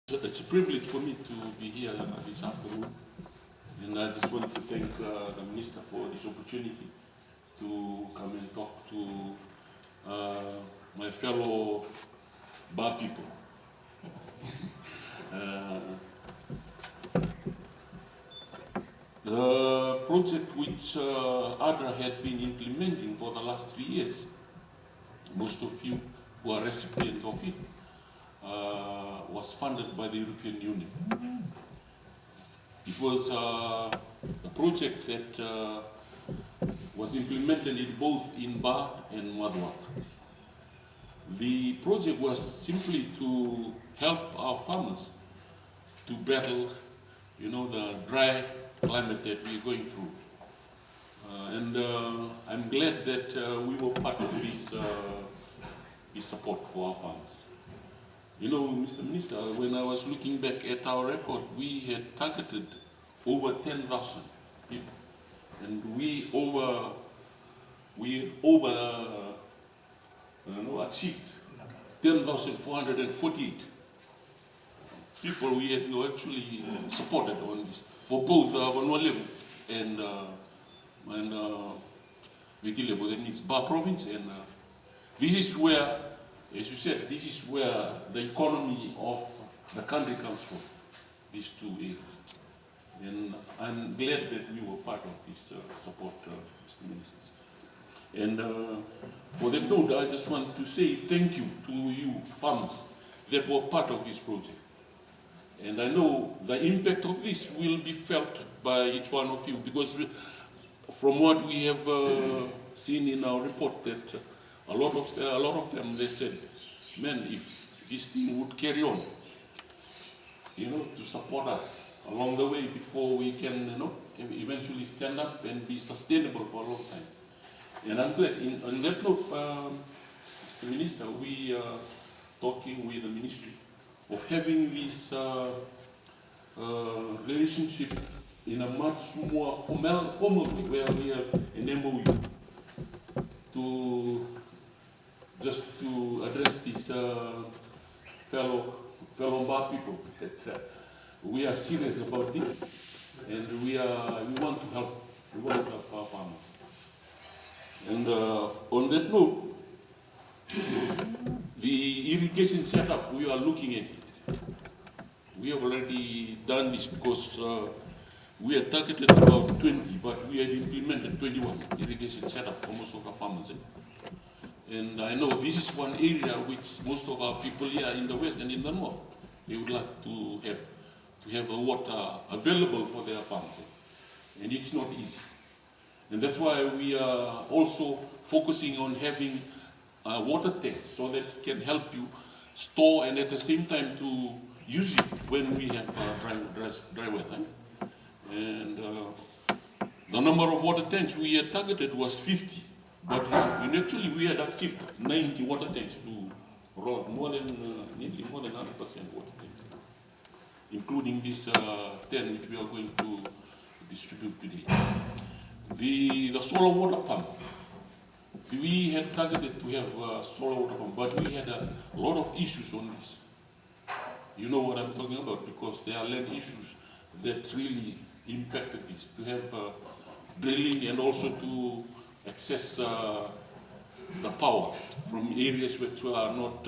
It's a privilege for me to be here this afternoon, and I just want to thank the Minister for this opportunity to come and talk to my fellow Ba people. The project which ADRA had been implementing for the last 3 years, most of you who are recipients of it, was funded by the European Union. It was a project that was implemented in both in Ba and Macuata. The project was simply to help our farmers to battle, the dry climate that we're going through. And I'm glad that we were part of this support for our farmers. Mr. Minister, when I was looking back at our record, we had targeted over 10,000 people, and we achieved 10,448 people we had actually supported on this for both Vanua level and Viti level, that means Ba province, and this is where, as you said, this is where the economy of the country comes from, these two areas. And I'm glad that we were part of this support, Mr. Minister. And for that note, I just want to say thank you to you farmers that were part of this project. And I know the impact of this will be felt by each one of you, because from what we have seen in our report, that a lot of them, they said, man, if this thing would carry on, to support us along the way before we can, eventually stand up and be sustainable for a long time. And I'm glad. On that note, Mr. Minister, we are talking with the Ministry of having this relationship in a much more formal way, where we have an MoA to address these fellow Ba people, that we are serious about this, and we want to help our farmers. And on that note, the irrigation setup, we are looking at it. We have already done this because we had targeted about 20, but we had implemented 21 irrigation setup for most of our farmers. And I know this is one area which most of our people here in the west and in the north, they would like to have a water available for their farms. And it's not easy. And that's why we are also focusing on having water tanks, so that it can help you store and at the same time to use it when we have dry weather. And the number of water tanks we had targeted was 50, but actually we had achieved 90 water tanks to roll, nearly more than 100% water tanks, including this 10 which we are going to distribute today. The solar water pump, we had targeted to have a solar water pump, but we had a lot of issues on this. You know what I'm talking about, because there are land issues that really impacted this, to have drilling and also to access the power from areas which are not,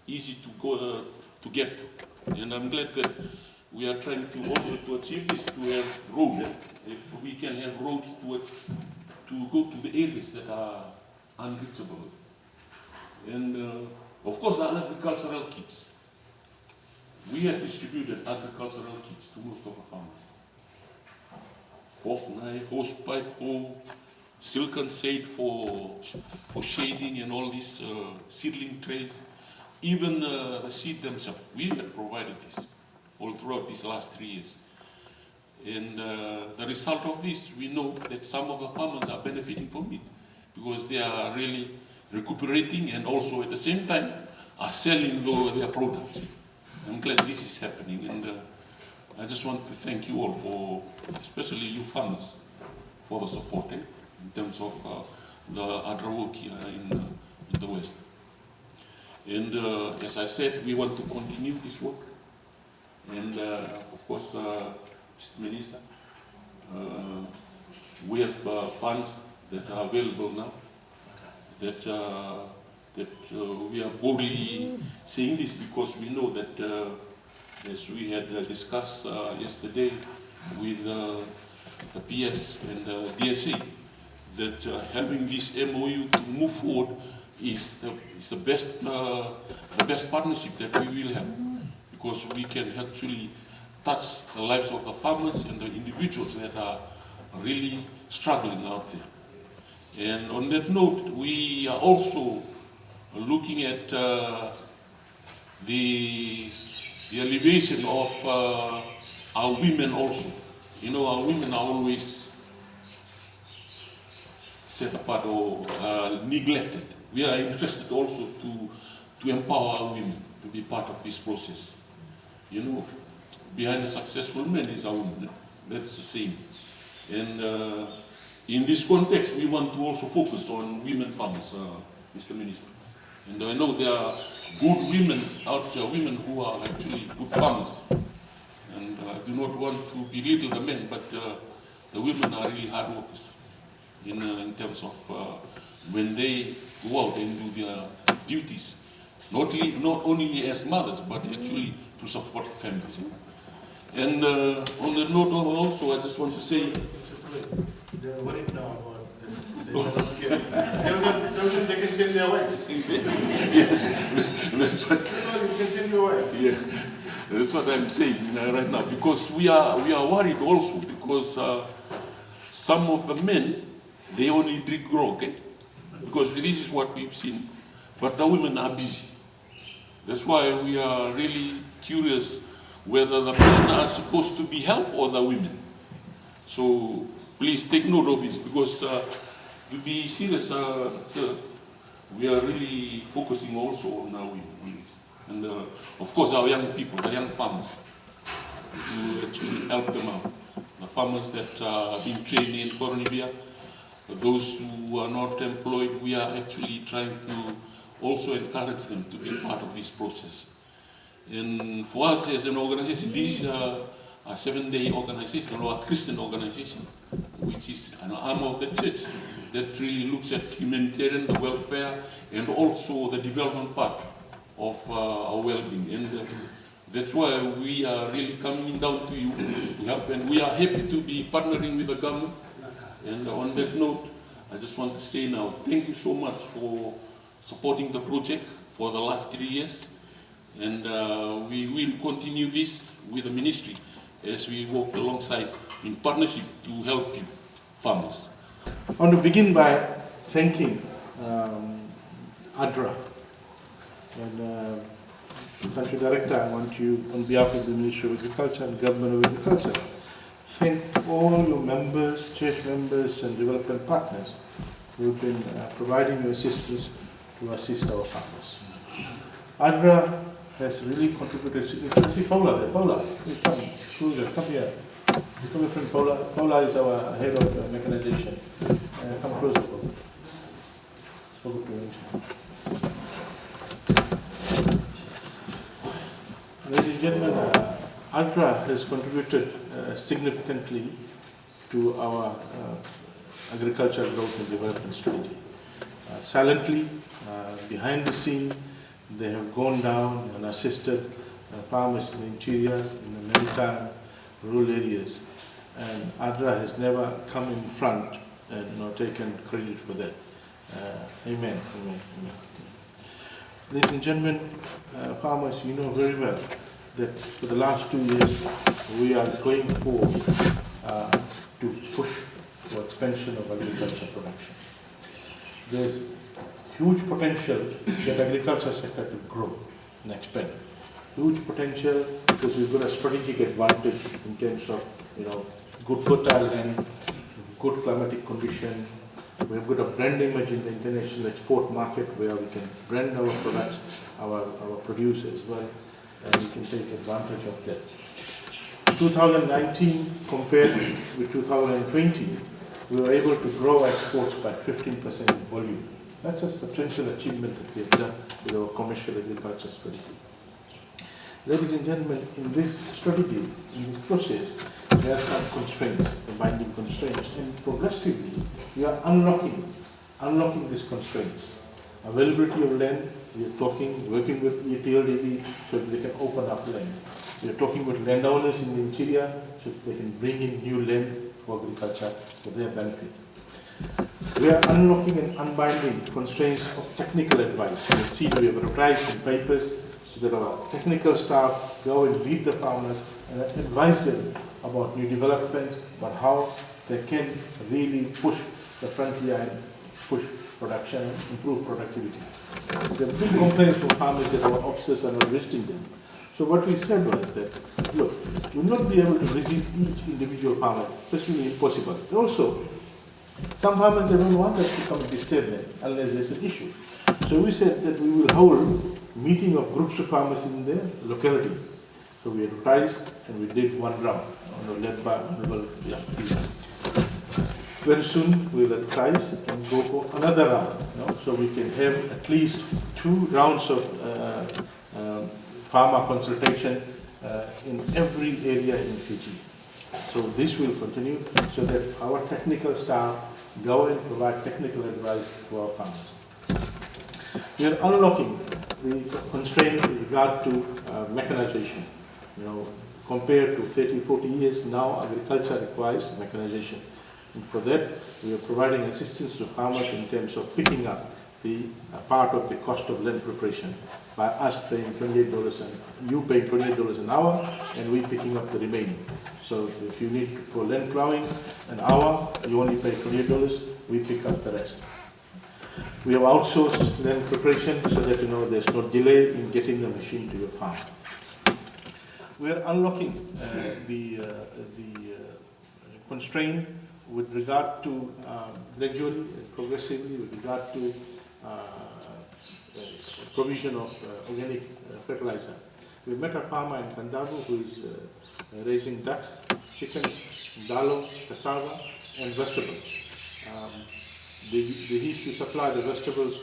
easy to go to get to. And I'm glad that we are trying to also to achieve this, to have roads. If we can have roads to go to the areas that are unreachable. And of course, the agricultural kits. We have distributed agricultural kits to most of our farmers. Fork, knife, hose pipe, hoe, silken shade for shading, and all these seedling trays. Even the seed themselves, we have provided this all throughout these last 3 years. And the result of this, we know that some of the farmers are benefiting from it, because they are really recuperating and also at the same time are selling their products. I'm glad this is happening, and I just want to thank you all for, especially you farmers, for the support in terms of the ADRA work here in the West. And as I said, we want to continue this work. And of course, Mr. Minister, we have funds that are available now, that we are boldly saying this because we know that, as we had discussed yesterday with the PS and DSA, that having this MOU to move forward is the best partnership that we will have, because we can actually touch the lives of the farmers and the individuals that are really struggling out there. And on that note, we are also looking at the elevation of our women also. You know, our women are always set apart or neglected. We are interested also to empower our women to be part of this process. You know, behind a successful man is a woman. That's the same. And in this context, we want to also focus on women farmers, Mr. Minister. And I know there are good women out there, women who are actually good farmers. And I do not want to belittle the men, but the women are really hard workers in terms of when they go out and do their duties, not only as mothers, but actually to support families. And on the note also, I just want to say, they're worried now about they don't care. They can send their wives. Yes, that's what. You can send your wife. Yeah, that's what I'm saying right now. Because we are worried also because some of the men, they only drink grog, okay? Because this is what we've seen. But the women are busy. That's why we are really curious whether the men are supposed to be helped or the women. So please take note of this, because to be serious, we are really focusing also on our women. And of course our young people, the young farmers, to actually help them out. The farmers that are being trained in Coronibia, those who are not employed, we are actually trying to also encourage them to be part of this process. And for us as an organization, this is a 7-day organization, or a Christian organization, which is an arm of the church that really looks at humanitarian, the welfare, and also the development part of our well-being. And that's why we are really coming down to you to help, and we are happy to be partnering with the government. And on that note, I just want to say now, thank you so much for supporting the project for the last 3 years. And we will continue this with the ministry as we work alongside in partnership to help you, farmers. I want to begin by thanking ADRA. And Country Director, I want you, on behalf of the Ministry of Agriculture and Government of Agriculture, thank all your members, church members and development partners who have been providing your assistance to assist our farmers. ADRA has really contributed. You can see Paula there. Paula, come here. You come from Paula. Paula is our head of mechanization. Come closer, Paula. So good to meet you. Ladies and gentlemen, ADRA has contributed significantly to our agricultural growth and development strategy. Silently, behind the scene, they have gone down and assisted farmers in the interior, in the maritime, rural areas. And ADRA has never come in front and not taken credit for that. Amen, amen, amen. Ladies and gentlemen, farmers, you know very well that for the last 2 years we are going forward to push for expansion of agriculture production. There's huge potential that agriculture sector to grow and expand. Huge potential because we've got a strategic advantage in terms of, good fertile land, good climatic condition. We've got a brand image in the international export market where we can brand our products, our produce as well, and we can take advantage of that. 2019 compared with 2020, we were able to grow exports by 15% in volume That's a substantial achievement that we have done with our commercial agriculture strategy. Ladies and gentlemen, in this strategy, in this process, there are some constraints, the binding constraints, and progressively we are unlocking these constraints. Availability of land, we are working with ETLDB so that they can open up land. We are talking with landowners in the interior so that they can bring in new land for agriculture for their benefit. We are unlocking and unbinding constraints of technical advice. You see, we have advertised in papers so that our technical staff go and meet the farmers and advise them about new developments, about how they can really push the frontier and push production and improve productivity. There have been complaints from farmers that our officers are not visiting them. So what we said was that, look, we will not be able to visit each individual farmer, especially impossible. Also, some farmers, they don't want us to come and disturb them unless there's an issue. So we said that we will hold meeting of groups of farmers in the locality. So we advertised and we did one round, led by Honorable Iliapi. Very soon we will advertise and go for another round, so we can have at least 2 rounds of farmer consultation in every area in Fiji. So this will continue so that our technical staff go and provide technical advice to our farmers. We are unlocking the constraint with regard to mechanization. Compared to 30, 40 years now, agriculture requires mechanization. And for that, we are providing assistance to farmers in terms of picking up the part of the cost of land preparation by us paying $28 and you paying $28 an hour and we picking up the remaining. So if you need for land plowing an hour, you only pay $28, we pick up the rest. We have outsourced land preparation so that there's no delay in getting the machine to your farm. We are unlocking the constraint with regard to gradually and progressively with regard to provision of organic fertilizer. We met a farmer in Kandavu who is raising ducks, chicken, dalo, cassava, and vegetables. They used to supply the vegetables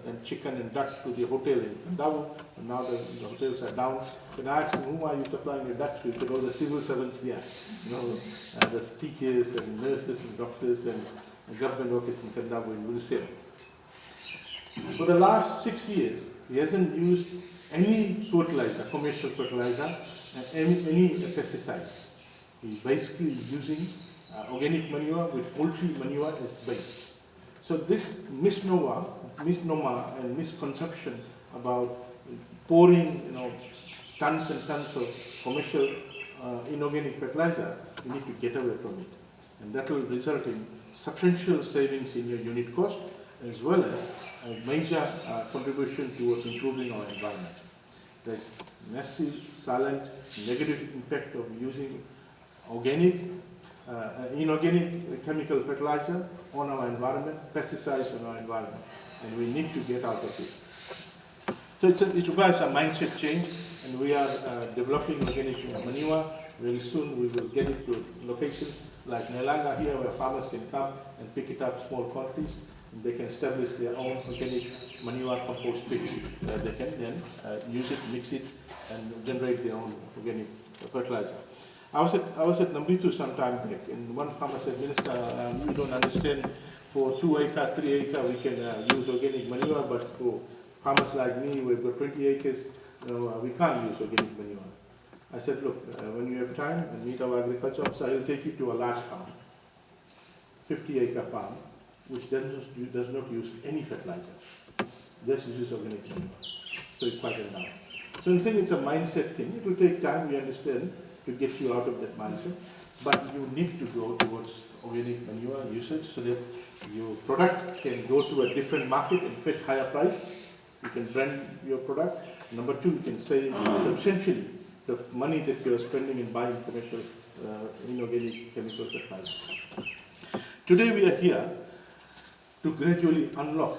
and chicken and duck to the hotel in Kandavu, and now the hotels are down. When I asked him, whom are you supplying your ducks to? He said, the civil servants there. There's teachers and nurses and doctors and government workers in Kandavu in Wilson. For the last 6 years, he hasn't used any fertilizer, commercial fertilizer, and any pesticide. He's basically using organic manure with poultry manure as base. So this misnomer and misconception about pouring tons and tons of commercial inorganic fertilizer, you need to get away from it. And that will result in substantial savings in your unit cost as well as a major contribution towards improving our environment. There's massive, silent, negative impact of using inorganic chemical fertilizer on our environment, pesticides on our environment, and we need to get out of it. So it requires a mindset change, and we are developing organic manure. Very soon we will get it to locations like Nelanga here where farmers can come and pick it up small quantities. And they can establish their own organic manure compost pit. They can then use it, mix it, and generate their own organic fertilizer. I was at Nambitu some time back, and one farmer said, Minister, you don't understand, for 2 acre, 3 acre, we can use organic manure, but for farmers like me, we've got 20 acres, we can't use organic manure. I said, look, when you have time and meet our agriculture officer, he'll take you to a large farm, 50-acre farm, which does not use any fertilizer, just uses organic manure. So it's quite down. So I'm saying it's a mindset thing. It will take time, we understand, to get you out of that mindset, but you need to go towards organic manure usage so that your product can go to a different market and fetch higher price. You can brand your product. Number 2, you can save substantially the money that you're spending in buying commercial inorganic chemical fertilizer. Today we are here to gradually unlock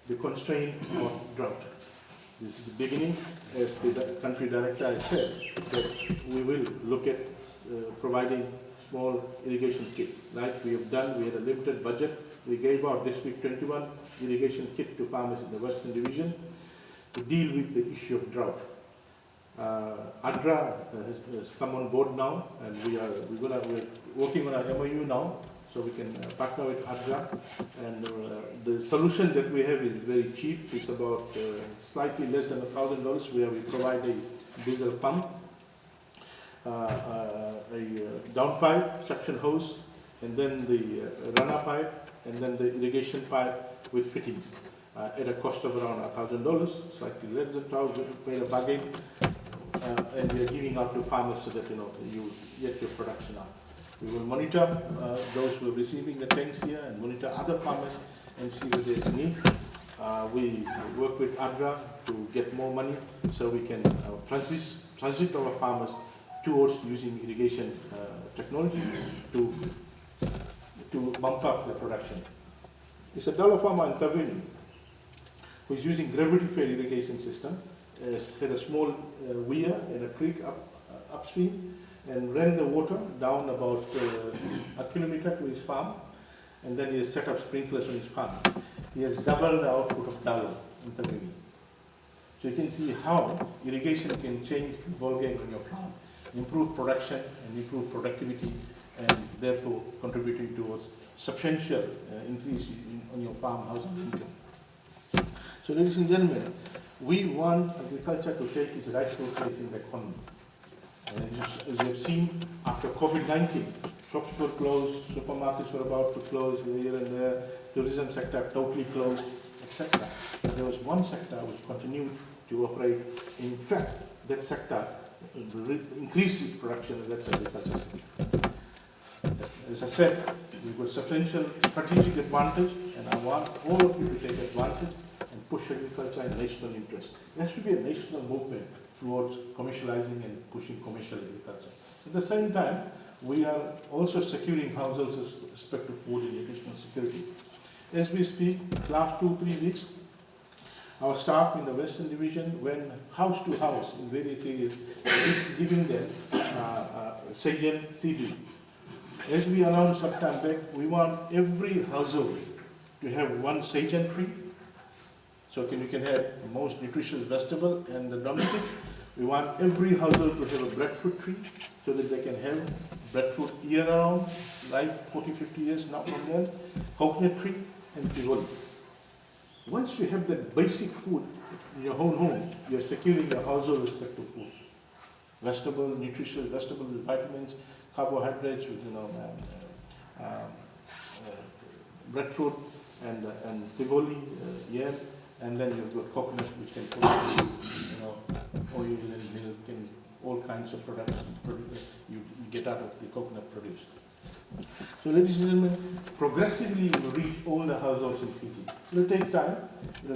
the constraint of drought. This is the beginning, as the country director has said, that we will look at providing small irrigation kit. Like we have done, we had a limited budget, we gave out District 21 irrigation kit to farmers in the Western Division to deal with the issue of drought. ADRA has come on board now, and we're working on our MoU now, so we can partner with ADRA. And the solution that we have is very cheap. It's about slightly less than $1,000, where we provide a diesel pump, a downpipe, suction hose, and then the runner pipe, and then the irrigation pipe with fittings at a cost of around $1,000, slightly less than $1,000. We made a bargain, and we are giving out to farmers so that you get your production up. We will monitor those who are receiving the tanks here and monitor other farmers and see whether there is need. We work with ADRA to get more money so we can transit our farmers towards using irrigation technology to bump up the production. It's a dollar farmer in Tuwai who is using gravity-fed irrigation system. Had a small weir in a creek upstream and ran the water down about a kilometer to his farm, and then he has set up sprinklers on his farm. He has doubled the output of dollar in Tuwai. So you can see how irrigation can change the ballgame on your farm, improve production and improve productivity, and therefore contributing towards substantial increase on your farm housing income. So ladies and gentlemen, we want agriculture to take its rightful place in the economy. And as you have seen, after COVID-19, shops were closed, supermarkets were about to close here and there, tourism sector totally closed, etc. But there was one sector which continued to operate. In fact, that sector increased its production, and that's agriculture sector. As I said, we've got substantial strategic advantage, and I want all of you to take advantage and push agriculture in national interest. There has to be a national movement towards commercializing and pushing commercial agriculture. At the same time, we are also securing households with respect to food and nutritional security. As we speak, last 2-3 weeks, our staff in the Western Division went house to house in various areas, giving them Sajan seedling. As we announced some time back, we want every household to have one Sajan tree. So we can have the most nutritious vegetable and the domestic. We want every household to have a breadfruit tree so that they can have breadfruit year-round, like 40-50 years now from then, coconut tree and tivoli. Once you have that basic food in your own home, you are securing your household with respect to food. Vegetable, nutritious vegetable with vitamins, carbohydrates with breadfruit and tivoli, yam, and then you've got coconut, which can provide oil and milk and all kinds of products you get out of the coconut produce. So ladies and gentlemen, progressively you will reach all the households in Fiji. It will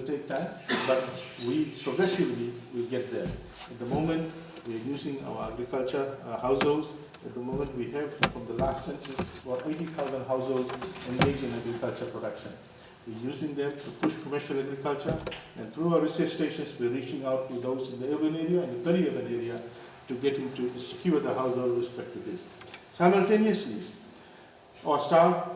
take time, but we progressively will get there. At the moment, we are using our agriculture households. At the moment, we have, from the last census, about 80,000 households engaged in agriculture production. We're using them to push commercial agriculture, and through our research stations, we're reaching out to those in the urban area and the peri-urban area to get into to secure the household with respect to this. Simultaneously, our staff,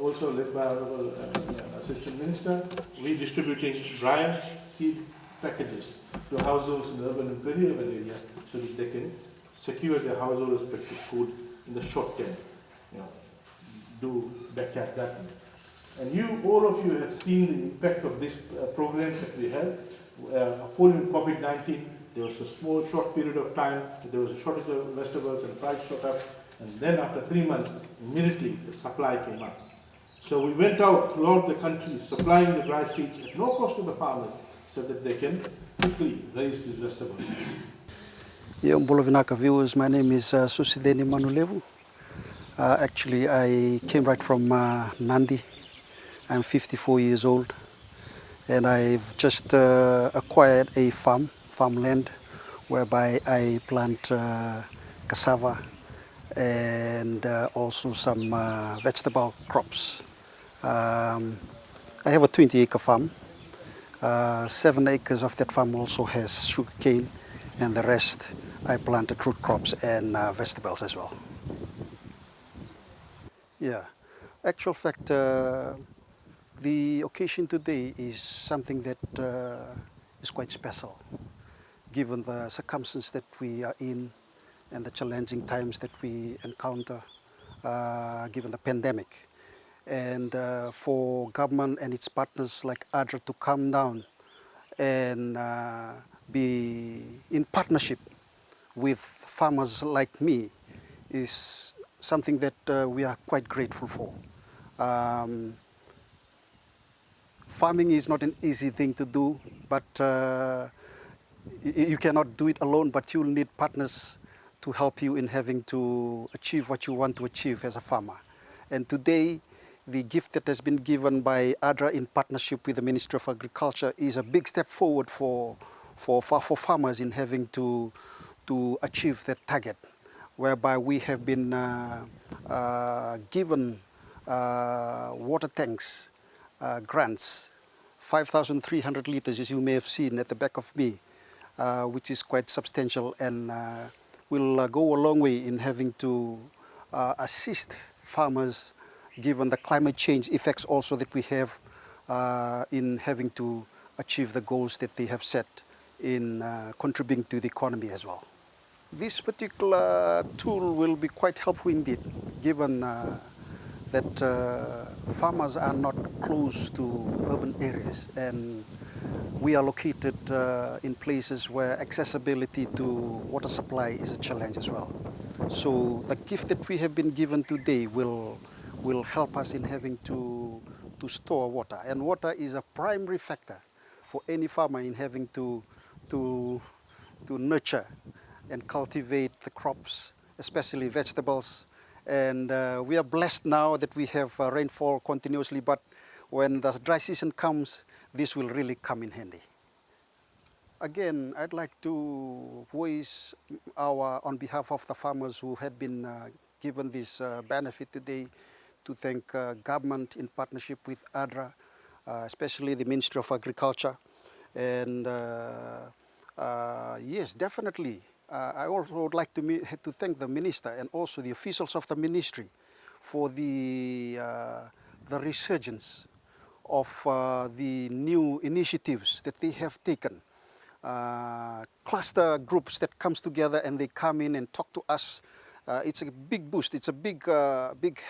also led by our Assistant Minister, we're distributing dry seed packages to households in the urban and peri-urban area so that they can secure their household respective food in the short term. Do backyard gardening. And all of you have seen the impact of these programs that we have. Following COVID-19, there was a small, short period of time, there was a shortage of vegetables and price shot up, and then after 3 months, immediately the supply came up. So we went out throughout the country supplying the dry seeds at no cost to the farmers so that they can quickly raise these vegetables. Mbolovinaka viewers, my name is Susideni Manulevu. Actually, I came right from Nandi. I'm 54 years old, and I've just acquired a farmland, whereby I plant cassava and also some vegetable crops. I have a 20-acre farm. 7 acres of that farm also has sugarcane, and the rest I planted fruit crops and vegetables as well. Yeah, actual fact, The occasion today is something that is quite special, given the circumstances that we are in and the challenging times that we encounter, given the pandemic. And for government and its partners like ADRA to come down and be in partnership with farmers like me is something that we are quite grateful for. Farming is not an easy thing to do, but you cannot do it alone, but you'll need partners to help you in having to achieve what you want to achieve as a farmer. And today, the gift that has been given by ADRA in partnership with the Ministry of Agriculture is a big step forward for farmers in having to achieve that target, whereby we have been given water tanks, grants, 5,300 liters, as you may have seen at the back of me, which is quite substantial and will go a long way in having to assist farmers given the climate change effects also that we have in having to achieve the goals that they have set in contributing to the economy as well. This particular tool will be quite helpful indeed, given that farmers are not close to urban areas and we are located in places where accessibility to water supply is a challenge as well. So the gift that we have been given today will help us in having to store water. And water is a primary factor for any farmer in having to nurture and cultivate the crops, especially vegetables. And we are blessed now that we have rainfall continuously, but when the dry season comes, this will really come in handy. Again, I'd like to voice on behalf of the farmers who had been given this benefit today, to thank government in partnership with ADRA, especially the Ministry of Agriculture. And yes, definitely, I also would like to thank the minister and also the officials of the ministry for the resurgence of the new initiatives that they have taken. Cluster groups that comes together and they come in and talk to us. It's a big boost. It's a big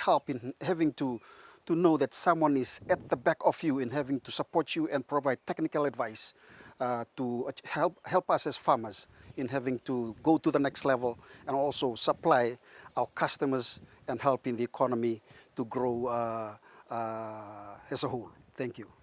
help in having to know that someone is at the back of you in having to support you and provide technical advice to help us as farmers in having to go to the next level and also supply our customers and helping the economy to grow as a whole. Thank you.